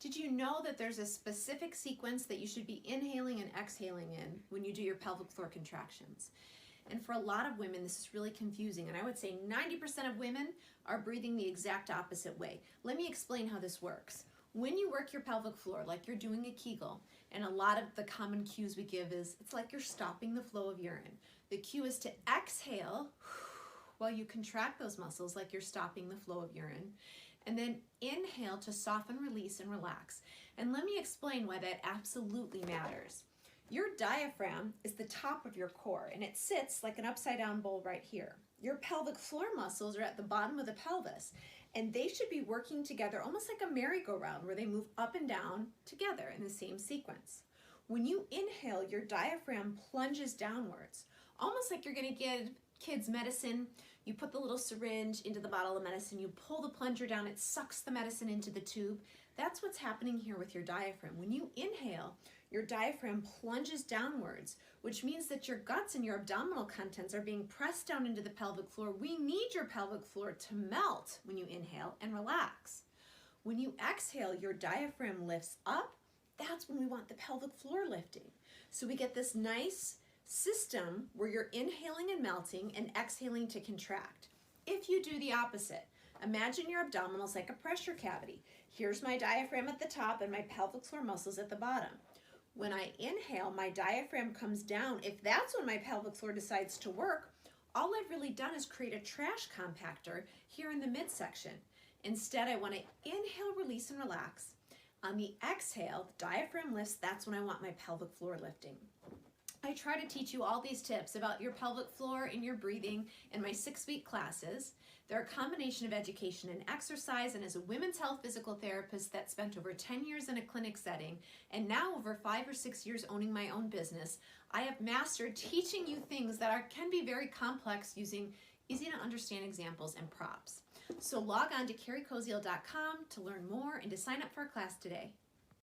Did you know that there's a specific sequence that you should be inhaling and exhaling in when you do your pelvic floor contractions? And for a lot of women, this is really confusing. And I would say 90% of women are breathing the exact opposite way. Let me explain how this works. When you work your pelvic floor, like you're doing a Kegel, and a lot of the common cues we give is, it's like you're stopping the flow of urine. The cue is to exhale while you contract those muscles like you're stopping the flow of urine. And then inhale to soften, release, and relax. And let me explain why that absolutely matters. Your diaphragm is the top of your core, and it sits like an upside down bowl right here. Your pelvic floor muscles are at the bottom of the pelvis, and they should be working together almost like a merry-go-round where they move up and down together in the same sequence. When you inhale, your diaphragm plunges downwards, almost like you're going to give kids medicine. You put the little syringe into the bottle of medicine, you pull the plunger down, it sucks the medicine into the tube. That's what's happening here with your diaphragm. When you inhale, your diaphragm plunges downwards, which means that your guts and your abdominal contents are being pressed down into the pelvic floor. We need your pelvic floor to melt when you inhale and relax. When you exhale, your diaphragm lifts up. That's when we want the pelvic floor lifting. So we get this nice system where you're inhaling and melting and exhaling to contract. If you do the opposite, imagine your abdominals like a pressure cavity. Here's my diaphragm at the top and my pelvic floor muscles at the bottom. When I inhale, my diaphragm comes down. If that's when my pelvic floor decides to work, all I've really done is create a trash compactor here in the midsection. Instead, I want to inhale, release, and relax. On the exhale, the diaphragm lifts. That's when I want my pelvic floor lifting. I try to teach you all these tips about your pelvic floor and your breathing in my 6-week classes. They're a combination of education and exercise, and as a women's health physical therapist that spent over 10 years in a clinic setting and now over 5 or 6 years owning my own business, I have mastered teaching you things that can be very complex using easy to understand examples and props. So log on to carriekoziel.com to learn more and to sign up for a class today.